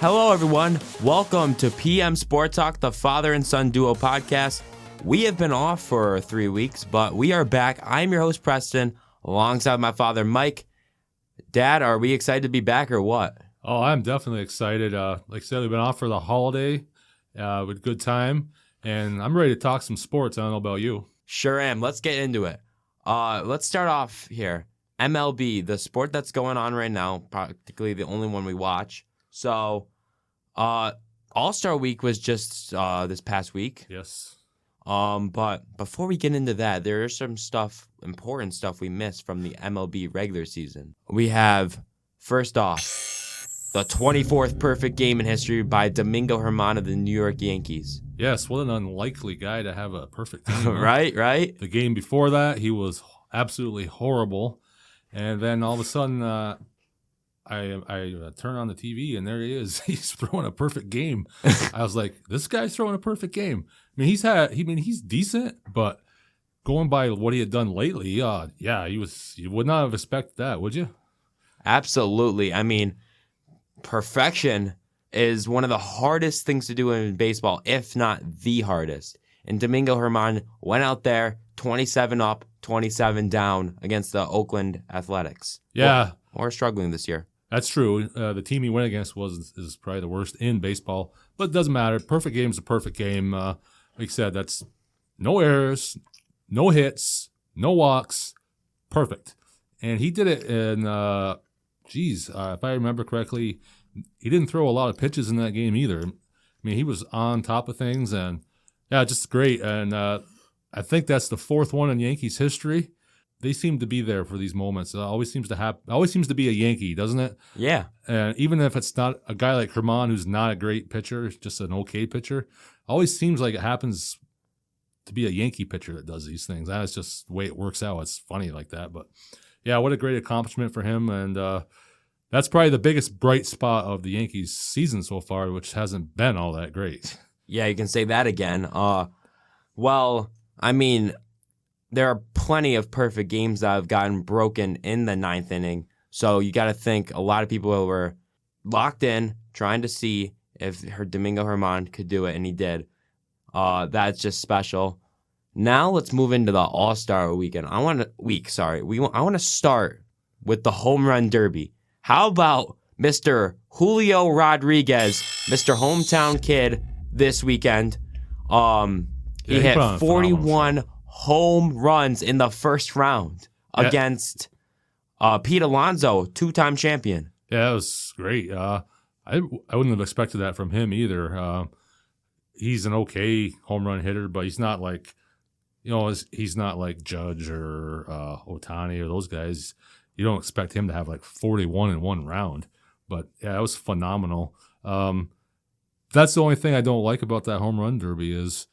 Hello, everyone. Welcome to PM Sport Talk, the father and son duo podcast. We have been off for 3 weeks, but we are back. I'm your host, Preston, alongside my father, Mike. Dad, are we excited to be back or what? Oh, I'm definitely excited. Like I said, we've been off for the holiday with good time, and I'm ready to talk some sports. I don't know about you. Sure am. Let's get into it. Let's start off here. MLB, the sport that's going on right now, practically the only one we watch. So, All Star Week was just this past week. Yes. But before we get into that, there is some important stuff we missed from the MLB regular season. We have, first off, the 24th perfect game in history by Domingo German of the New York Yankees. Yes, what an unlikely guy to have a perfect game. Huh? Right. The game before that, he was absolutely horrible. And then all of a sudden, I turn on the TV and there he is. He's throwing a perfect game. I was like, this guy's throwing a perfect game. I mean, he's decent, but going by what he had done lately, you would not have expected that, would you? Absolutely. I mean, perfection is one of the hardest things to do in baseball, if not the hardest. And Domingo German went out there 27 up, 27 down against the Oakland Athletics. Yeah. Or struggling this year. That's true. The team he went against is probably the worst in baseball, but it doesn't matter. Perfect game is a perfect game. Like I said, that's no errors, no hits, no walks, perfect. And he did it in, if I remember correctly, he didn't throw a lot of pitches in that game either. I mean, he was on top of things, and yeah, just great. And I think that's the fourth one in Yankees history. They seem to be there for these moments. It always seems to happen. Always seems to be a Yankee, doesn't it? Yeah. And even if it's not a guy like German, who's not a great pitcher, just an okay pitcher, always seems like it happens to be a Yankee pitcher that does these things. That's just the way it works out. It's funny like that. But yeah, what a great accomplishment for him. And that's probably the biggest bright spot of the Yankees season so far, which hasn't been all that great. Yeah, you can say that again. Well, I mean, there are plenty of perfect games that have gotten broken in the ninth inning. So you got to think a lot of people were locked in trying to see if Domingo German could do it, and he did. That's just special. Now let's move into the All Star weekend. I want to start with the home run derby. How about Mr. Julio Rodriguez, Mr. Hometown Kid, this weekend? He hit 41 home runs in the first round against Pete Alonso, two-time champion. Yeah, that was great. I wouldn't have expected that from him either. He's an okay home run hitter, but he's not like, he's not like Judge or Ohtani or those guys. You don't expect him to have like 41 in one round. But yeah, it was phenomenal. That's the only thing I don't like about that home run derby is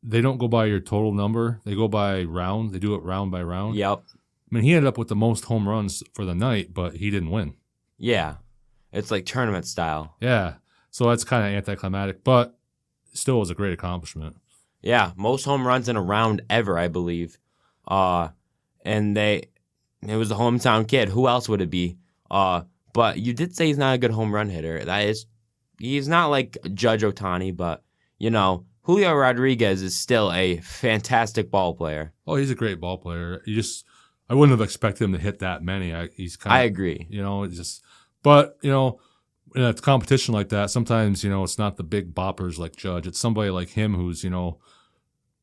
they don't go by your total number. They go by round. They do it round by round. Yep. I mean, he ended up with the most home runs for the night, but he didn't win. Yeah. It's like tournament style. Yeah. So that's kind of anticlimactic, but still was a great accomplishment. Yeah. Most home runs in a round ever, I believe. And it was the hometown kid. Who else would it be? But you did say he's not a good home run hitter. He's not like Judge Ohtani, but, Julio Rodriguez is still a fantastic ball player. Oh, he's a great ball player. I wouldn't have expected him to hit that many. I agree. In a competition like that, sometimes, it's not the big boppers like Judge. It's somebody like him who's, in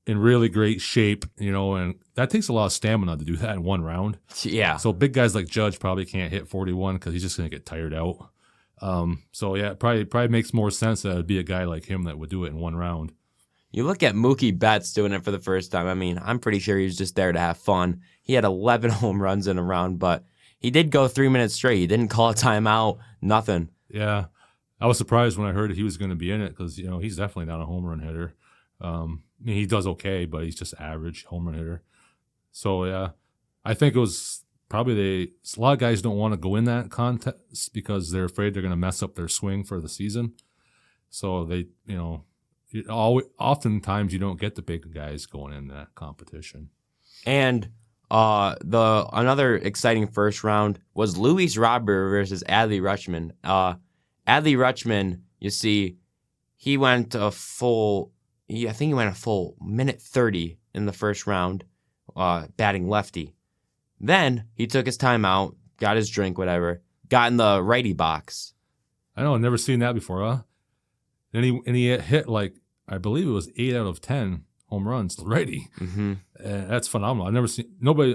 really great shape, and that takes a lot of stamina to do that in one round. Yeah. So big guys like Judge probably can't hit 41 because he's just going to get tired out. So yeah, it probably makes more sense that it would be a guy like him that would do it in one round. You look at Mookie Betts doing it for the first time. I mean, I'm pretty sure he was just there to have fun. He had 11 home runs in a round, but he did go 3 minutes straight. He didn't call a timeout, nothing. Yeah. I was surprised when I heard he was going to be in it because, he's definitely not a home run hitter. He does okay, but he's just average home run hitter. So, yeah, I think it was probably a lot of guys don't want to go in that contest because they're afraid they're going to mess up their swing for the season. So they, oftentimes you don't get the big guys going in that competition. And Another exciting first round was Luis Robert versus Adley Rutschman. Adley Rutschman, you see, he went a full minute 30 in the first round, batting lefty. Then he took his time out, got his drink, whatever, got in the righty box. I know, I've never seen that before, huh? And he hit like, I believe it was 8 out of 10 home runs righty. Mm-hmm. That's phenomenal.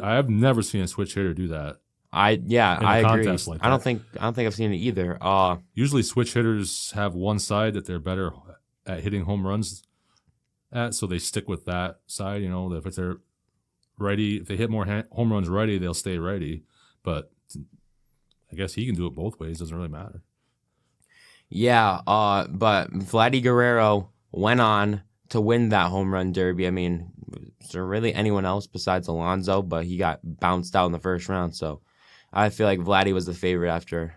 I have never seen a switch hitter do that. I agree. Like I don't think I've seen it either. Usually switch hitters have one side that they're better at hitting home runs at, so they stick with that side. You know, if they're righty, if they hit more home runs righty, they'll stay righty. But I guess he can do it both ways. Doesn't really matter. Yeah. But Vladdy Guerrero went on to win that home run derby. I mean, is there really anyone else besides Alonso? But he got bounced out in the first round, so I feel like Vladdy was the favorite after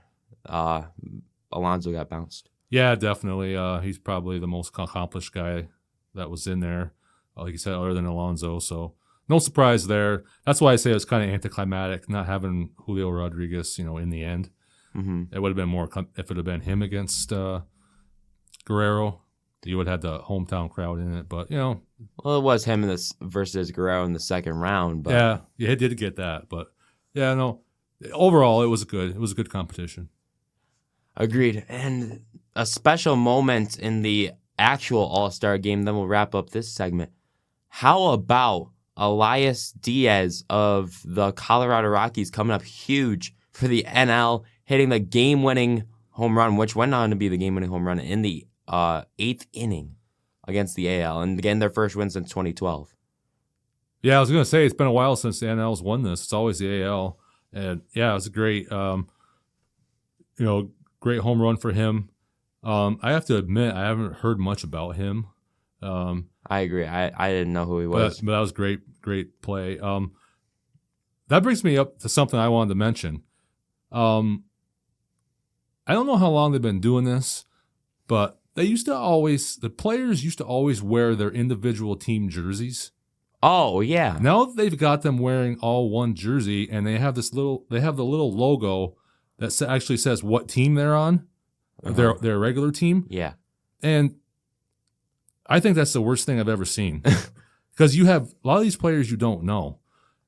Alonso got bounced. Yeah, definitely. He's probably the most accomplished guy that was in there, like you said, other than Alonso. So no surprise there. That's why I say it's kind of anticlimactic not having Julio Rodriguez, in the end. Mm-hmm. It would have been more if it had been him against Guerrero. You would have had the hometown crowd in it, but well, it was him versus Guerrero in the second round. But yeah, it did get that, but yeah, no. Overall, it was a good competition. Agreed. And a special moment in the actual All-Star game. Then we'll wrap up this segment. How about Elias Diaz of the Colorado Rockies coming up huge for the NL, hitting the game-winning home run, which went on to be the game-winning home run in the 8th inning against the AL, and again their first win since 2012. Yeah, I was gonna say it's been a while since the NL's won this. It's always the AL, and yeah, it was a great, great home run for him. I have to admit I haven't heard much about him. I agree. I didn't know who he was, but that was great play. That brings me up to something I wanted to mention. I don't know how long they've been doing this, but the players used to always wear their individual team jerseys. Oh yeah. Now they've got them wearing all one jersey, and they have the little logo that actually says what team they're on, their regular team. Yeah. And I think that's the worst thing I've ever seen, because you have a lot of these players you don't know,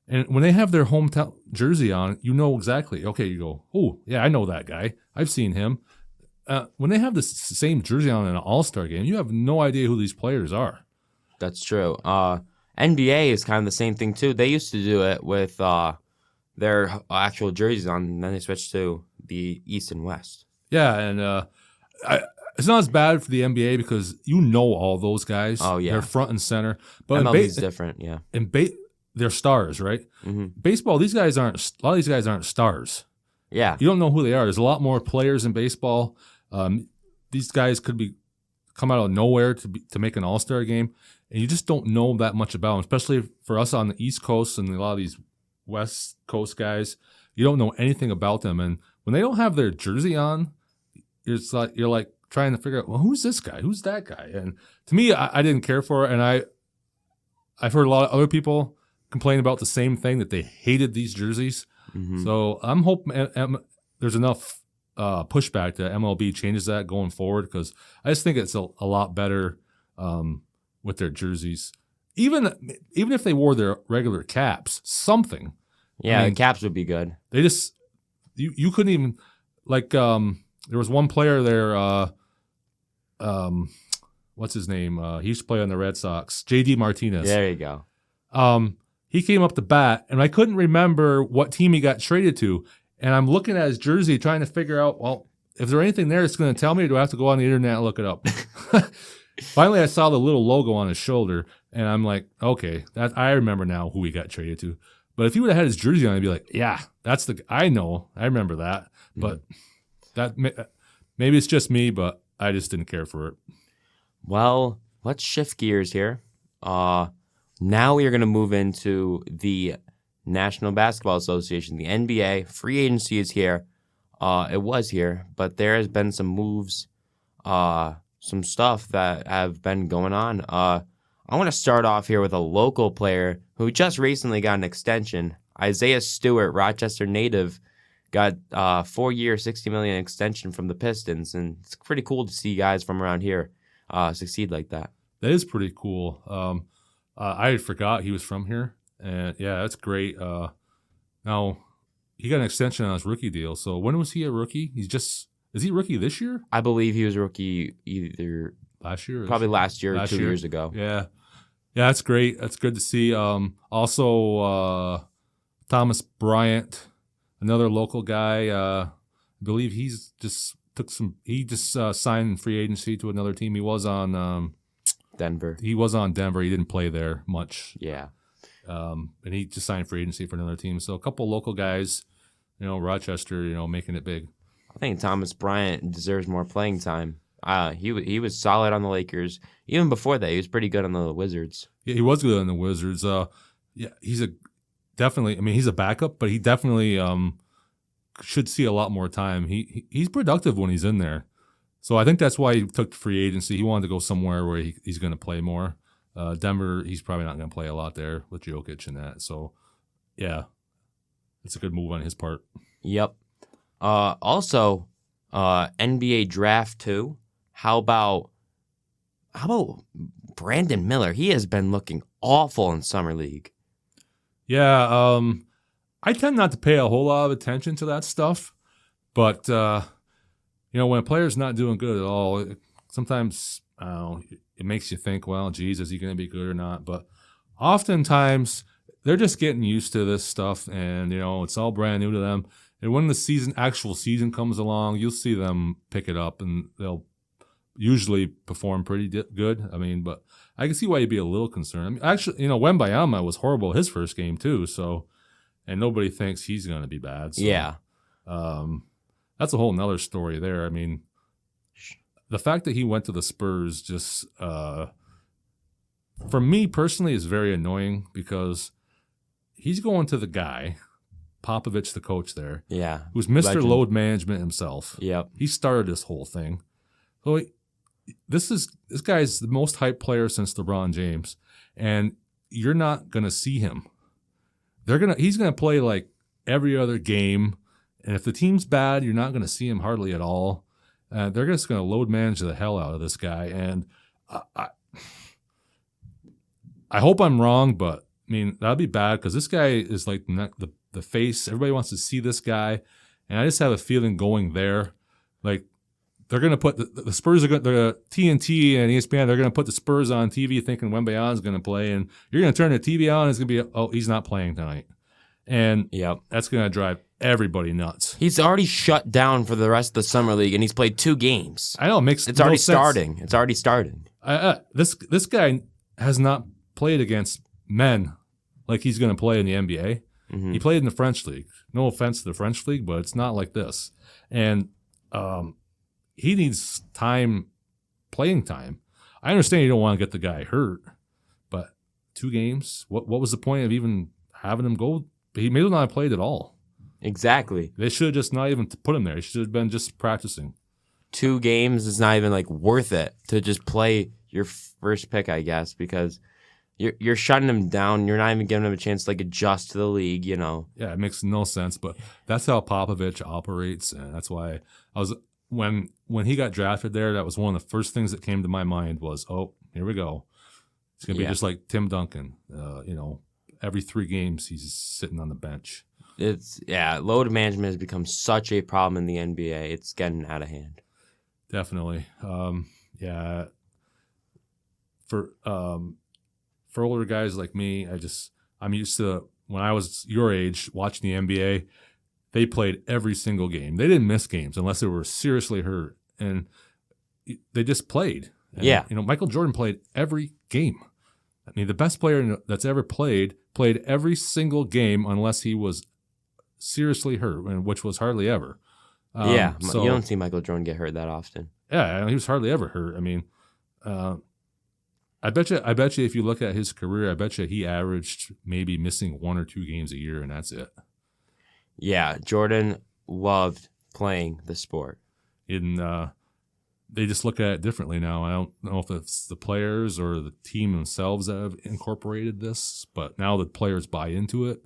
and when they have their hometown jersey on, you know exactly. Okay, you go, oh yeah, I know that guy. I've seen him. When they have the same jersey on in an All-Star game, you have no idea who these players are. That's true. NBA is kind of the same thing too. They used to do it with their actual jerseys on, and then they switched to the East and West. Yeah, and it's not as bad for the NBA because you know all those guys. Oh yeah, they're front and center. But MLB's different. Yeah, they're stars, right? Mm-hmm. Baseball, a lot of these guys aren't stars. Yeah, you don't know who they are. There's a lot more players in baseball. These guys could come out of nowhere to make an All-Star game, and you just don't know that much about them, especially for us on the East Coast and a lot of these West Coast guys. You don't know anything about them, and when they don't have their jersey on, it's like you're like trying to figure out, well, who's this guy? Who's that guy? And to me, I didn't care for it, and I've heard a lot of other people complain about the same thing, that they hated these jerseys. Mm-hmm. So I'm hoping there's enough pushback that MLB changes that going forward, because I just think it's a lot better with their jerseys. Even if they wore their regular caps, something. Yeah, the caps would be good. They just you couldn't even, like, there was one player there. What's his name? He used to play on the Red Sox. J.D. Martinez. There you go. He came up to bat, and I couldn't remember what team he got traded to. And I'm looking at his jersey, trying to figure out, well, if there's anything there that's going to tell me, or do I have to go on the internet and look it up? Finally, I saw the little logo on his shoulder, and I'm like, okay, I remember now who he got traded to. But if he would have had his jersey on, I'd be like, yeah, I remember that. But that maybe it's just me, but I just didn't care for it. Well, let's shift gears here. Now we are going to move into the National Basketball Association, the NBA. Free agency is here. It was here, but there has been some moves, some stuff that have been going on. I want to start off here with a local player who just recently got an extension. Isaiah Stewart, Rochester native, got a 4-year, $60 million extension from the Pistons, and it's pretty cool to see guys from around here succeed like that. That is pretty cool. I forgot he was from here, and yeah, that's great. Now he got an extension on his rookie deal. So when was he a rookie? Is he rookie this year? I believe he was rookie either last year, probably last year or 2 years ago. Yeah, that's great. That's good to see. Also, Thomas Bryant, another local guy. I believe he's just signed free agency to another team. He was on Denver. He was on Denver. He didn't play there much. Yeah. And he just signed free agency for another team. So a couple local guys, Rochester, making it big. I think Thomas Bryant deserves more playing time. He was solid on the Lakers. Even before that, he was pretty good on the Wizards. Yeah, he was good on the Wizards. Yeah, he's a backup, but he definitely should see a lot more time. He's productive when he's in there. So I think that's why he took free agency. He wanted to go somewhere where he's going to play more. Denver, he's probably not going to play a lot there with Jokic and that. So, yeah, it's a good move on his part. Yep. Also, NBA Draft 2. How about Brandon Miller? He has been looking awful in Summer League. Yeah, I tend not to pay a whole lot of attention to that stuff. But, when a player's not doing good at all, sometimes it makes you think, well, geez, is he going to be good or not? But oftentimes they're just getting used to this stuff, and it's all brand new to them. And when the actual season comes along, you'll see them pick it up, and they'll usually perform pretty good. But I can see why you'd be a little concerned. Actually, Wembanyama was horrible his first game too. So, and nobody thinks he's going to be bad. So, yeah, that's a whole nother story there. The fact that he went to the Spurs just, for me personally, is very annoying because he's going to the guy, Popovich, the coach there, who's Mr. Legend. Load Management himself. Yep. He started this whole thing. So this guy's the most hyped player since LeBron James, and you're not gonna see him. He's gonna play like every other game, and if the team's bad, you're not gonna see him hardly at all. They're just gonna load manage the hell out of this guy, and I hope I'm wrong, but that'd be bad because this guy is like the face. Everybody wants to see this guy, and I just have a feeling going there, like. They're going to put the Spurs, the TNT and ESPN, they're going to put the Spurs on TV thinking Wembanyama's going to play, and you're going to turn the TV on, and it's going to be, oh, he's not playing tonight. And that's going to drive everybody nuts. He's already shut down for the rest of the Summer League, and he's played 2 games. I know. It's already starting. It's already starting. This guy has not played against men like he's going to play in the NBA. Mm-hmm. He played in the French League. No offense to the French League, but it's not like this. And he needs playing time. I understand you don't want to get the guy hurt, but 2 games? What was the point of even having him go? He may not have played at all. Exactly. They should have just not even put him there. He should have been just practicing. 2 games is not even worth it to just play your first pick, I guess, because you're shutting him down. You're not even giving him a chance to adjust to the league, Yeah, it makes no sense, but that's how Popovich operates, and that's why I was. When he got drafted there, that was one of the first things that came to my mind was, oh, here we go. It's going to be just like Tim Duncan. Every 3 games he's sitting on the bench. Load management has become such a problem in the NBA. It's getting out of hand. Definitely. For older guys like me, I'm used to, when I was your age watching the NBA, they played every single game. They didn't miss games unless they were seriously hurt, and they just played. And, Michael Jordan played every game. The best player that's ever played every single game unless he was seriously hurt, which was hardly ever. So, you don't see Michael Jordan get hurt that often. Yeah, he was hardly ever hurt. I bet you if you look at his career, I bet you he averaged maybe missing 1 or 2 games a year, and that's it. Yeah, Jordan loved playing the sport. And they just look at it differently now. I don't know if it's the players or the team themselves that have incorporated this, but now the players buy into it.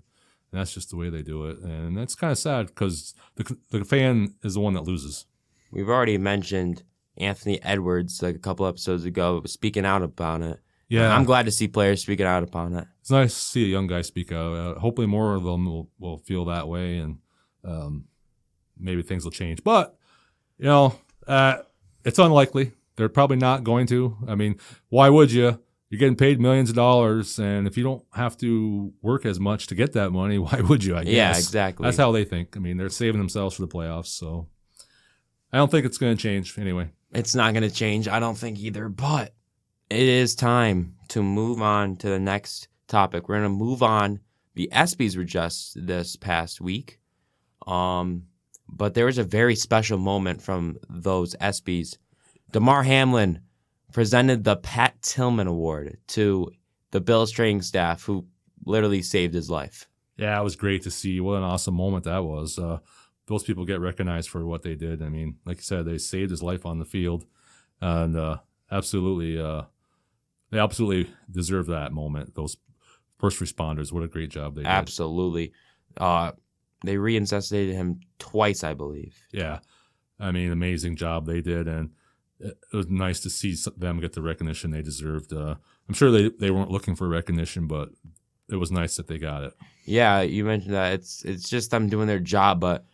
And that's just the way they do it. And that's kind of sad because the fan is the one that loses. We've already mentioned Anthony Edwards like a couple episodes ago speaking out about it. Yeah. I'm glad to see players speaking out upon it. It's nice to see a young guy speak out. Hopefully more of them will feel that way, and maybe things will change. But, it's unlikely. They're probably not going to. I mean, why would you? You're getting paid millions of dollars, and if you don't have to work as much to get that money, why would you, I guess? Yeah, exactly. That's how they think. I mean, they're saving themselves for the playoffs, so I don't think it's going to change anyway. It's not going to change. I don't think either, but it is time to move on to the next topic. We're going to move on. The ESPYs were just this past week, but there was a very special moment from those ESPYs. Damar Hamlin presented the Pat Tillman Award to the Bills training staff, who literally saved his life. Yeah, it was great to see. What an awesome moment that was. Those people get recognized for what they did. I mean, like you said, they saved his life on the field, and they absolutely deserve that moment. Those first responders, what a great job they did. Absolutely. They resuscitated him twice, I believe. Yeah. I mean, amazing job they did, and it was nice to see them get the recognition they deserved. I'm sure they weren't looking for recognition, but it was nice that they got it. Yeah, you mentioned that. It's just them doing their job, but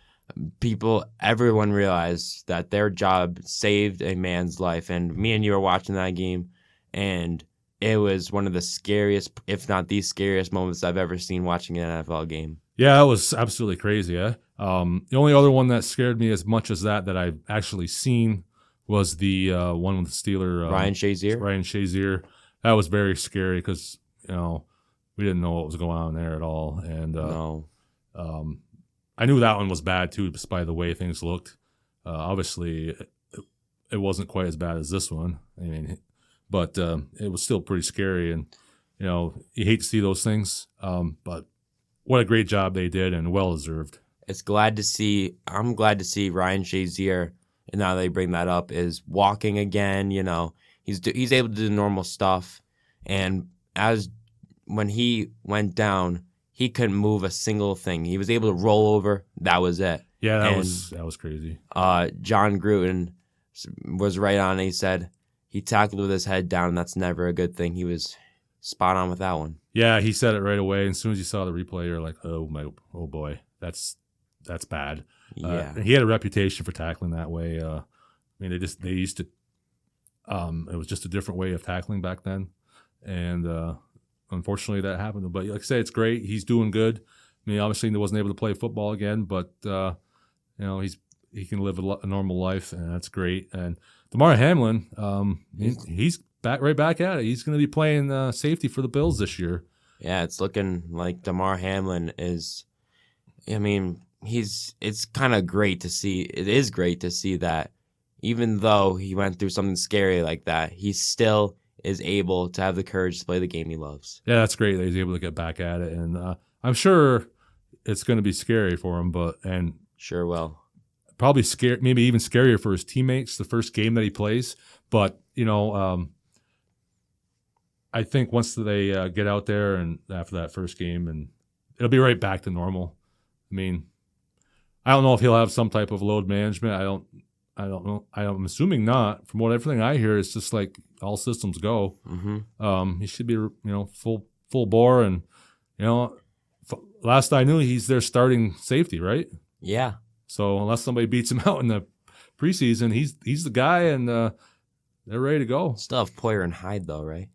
everyone realized that their job saved a man's life. And me and you were watching that game, and it was one of the scariest, if not the scariest moments I've ever seen watching an NFL game. Yeah, it was absolutely crazy. Yeah. The only other one that scared me as much as that I've actually seen was the one with the Steeler. Ryan Shazier. That was very scary because, we didn't know what was going on there at all. And No. I knew that one was bad too, just by the way things looked. Obviously, it wasn't quite as bad as this one. I mean, but it was still pretty scary, and you hate to see those things. But what a great job they did, and well deserved. I'm glad to see Ryan Shazier, and now they bring that up, is walking again. He's able to do normal stuff, and when he went down, he couldn't move a single thing. He was able to roll over. That was it. Yeah, that was crazy. John Gruden was right on. He said he tackled with his head down, and that's never a good thing. He was spot on with that one. Yeah, he said it right away. And as soon as you saw the replay, you're like, oh boy, that's bad. Yeah, he had a reputation for tackling that way. I mean, they used to. It was just a different way of tackling back then, and unfortunately that happened. But like I say, it's great. He's doing good. I mean, obviously he wasn't able to play football again, but he can live a normal life, and that's great. And Damar Hamlin, he's right back at it. He's going to be playing safety for the Bills this year. Yeah, it's looking like Damar Hamlin is. I mean, it's kind of great to see. It is great to see that even though he went through something scary like that, he still is able to have the courage to play the game he loves. Yeah, that's great that he's able to get back at it, and I'm sure it's going to be scary for him, and sure will. Probably maybe even scarier for his teammates the first game that he plays. But I think once they get out there and after that first game, and it'll be right back to normal. I mean, I don't know if he'll have some type of load management. I don't know. I'm assuming not. From everything I hear, it's just like all systems go. Mm-hmm. He should be full bore, and last I knew, he's their starting safety, right? Yeah. So unless somebody beats him out in the preseason, he's the guy, and they're ready to go. Still have Poyer and Hyde though, right?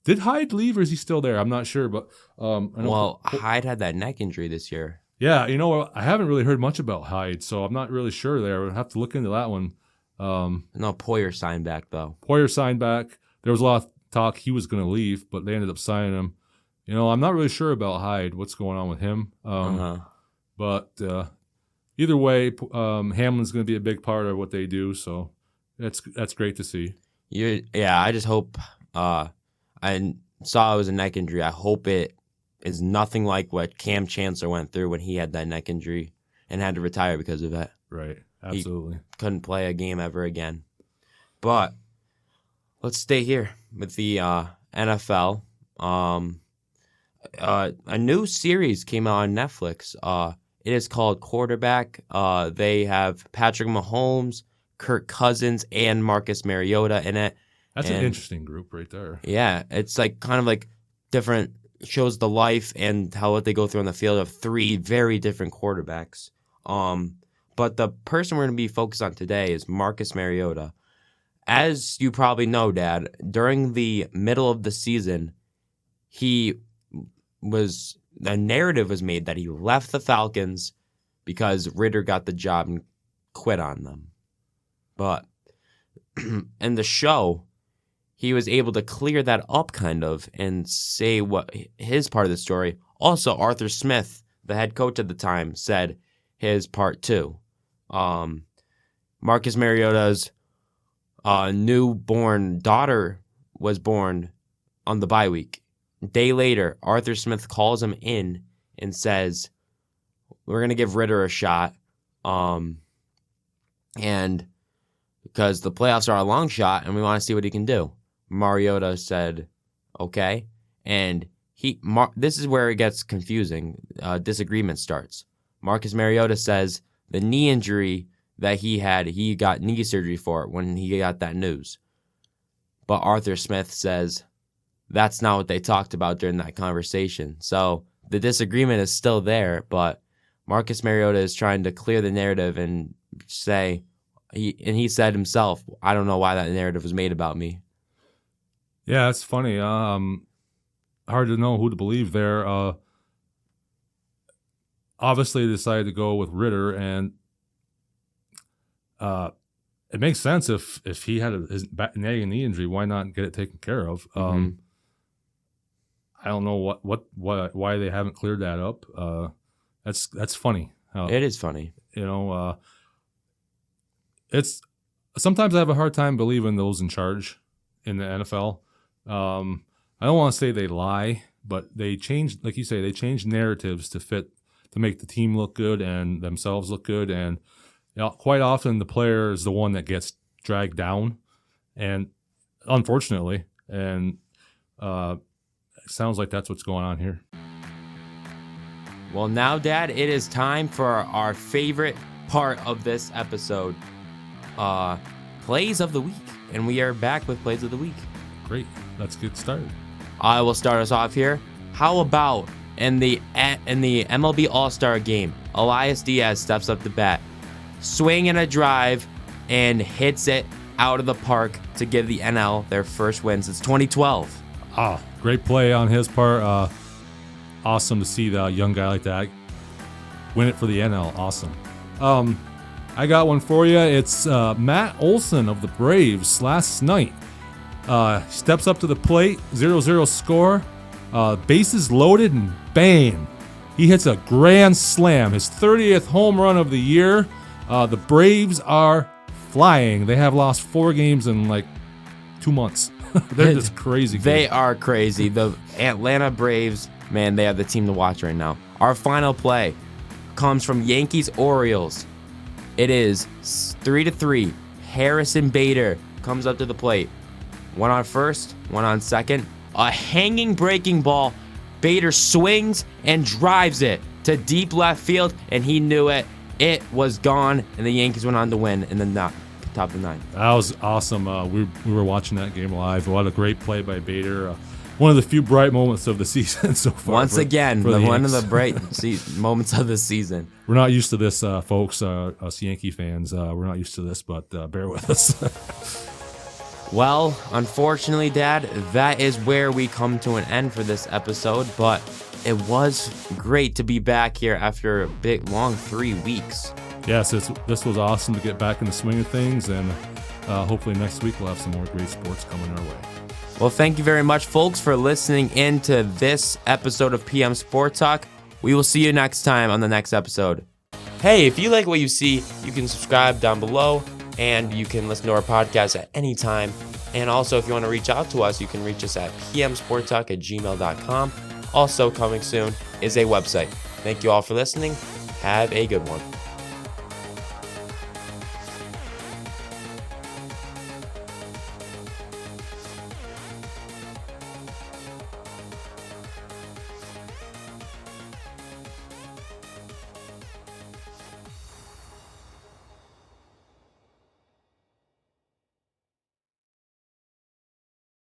Did Hyde leave, or is he still there? I'm not sure, but Hyde had that neck injury this year. Yeah, I haven't really heard much about Hyde, so I'm not really sure there. We'll have to look into that one. No, Poyer signed back though. Poyer signed back. There was a lot of talk he was going to leave, but they ended up signing him. I'm not really sure about Hyde. What's going on with him? But either way, Hamlin's going to be a big part of what they do, so that's great to see. I just hope. I saw it was a neck injury. I hope it is nothing like what Cam Chancellor went through when he had that neck injury and had to retire because of it. Right, absolutely. He couldn't play a game ever again. But let's stay here with the NFL. a new series came out on Netflix. It is called Quarterback. They have Patrick Mahomes, Kirk Cousins, and Marcus Mariota in it. That's an interesting group right there. Yeah, it's like kind of like different, shows the life and what they go through on the field of three very different quarterbacks. But the person we're going to be focused on today is Marcus Mariota. As you probably know, Dad, during the middle of the season, the narrative was made that he left the Falcons because Ritter got the job and quit on them. But in the show, he was able to clear that up kind of and say what his part of the story. Also, Arthur Smith, the head coach at the time, said his part too. Marcus Mariota's newborn daughter was born on the bye week. A day later, Arthur Smith calls him in and says, we're going to give Ritter a shot. And because the playoffs are a long shot and we want to see what he can do. Mariota said, okay. And this is where it gets confusing. Disagreement starts. Marcus Mariota says the knee injury that he had, he got knee surgery for it when he got that news. But Arthur Smith says that's not what they talked about during that conversation. So the disagreement is still there, but Marcus Mariota is trying to clear the narrative and say, he said himself, I don't know why that narrative was made about me. Yeah, it's funny. Hard to know who to believe there. Obviously, they decided to go with Ritter, and it makes sense if he had his nagging knee injury, why not get it taken care of? I don't know why they haven't cleared that up. That's funny. It is funny. It's sometimes I have a hard time believing those in charge in the NFL. I don't want to say they lie, but they change, like you say, they change narratives to make the team look good and themselves look good. And quite often the player is the one that gets dragged down, and unfortunately, and it sounds like that's what's going on here. Well, now, Dad, it is time for our favorite part of this episode, Plays of the Week. And we are back with Plays of the Week. Great. Let's get started. I will start us off here. How about in the MLB All Star game, Elias Diaz steps up to bat, swing and a drive, and hits it out of the park to give the NL their first win since 2012. Great play on his part. Awesome to see the young guy like that win it for the NL. Awesome. I got one for you. It's Matt Olson of the Braves last night. Steps up to the plate, 0-0 score, bases loaded, and bam! He hits a grand slam, his 30th home run of the year. The Braves are flying. They have lost 4 games in like 2 months. They're just crazy. They are crazy. The Atlanta Braves, man, they are the team to watch right now. Our final play comes from Yankees-Orioles. It is 3-3. Harrison Bader comes up to the plate. One on first, one on second. A hanging breaking ball. Bader swings and drives it to deep left field, and he knew it. It was gone, and the Yankees went on to win in the top of the 9th. That was awesome. We were watching that game live. What a great play by Bader. One of the few bright moments of the season so far. Once again, one of the bright moments of the season. We're not used to this, folks, us Yankee fans. We're not used to this, but bear with us. Well, unfortunately, Dad, that is where we come to an end for this episode, but it was great to be back here after a big, long 3 weeks. Yes, this was awesome to get back in the swing of things, and hopefully next week we'll have some more great sports coming our way. Well, thank you very much, folks, for listening in to this episode of PM Sport Talk. We will see you next time on the next episode. Hey, if you like what you see, you can subscribe down below, and you can listen to our podcast at any time. And also, if you want to reach out to us, you can reach us at pmsporttalk@gmail.com. Also coming soon is a website. Thank you all for listening. Have a good one.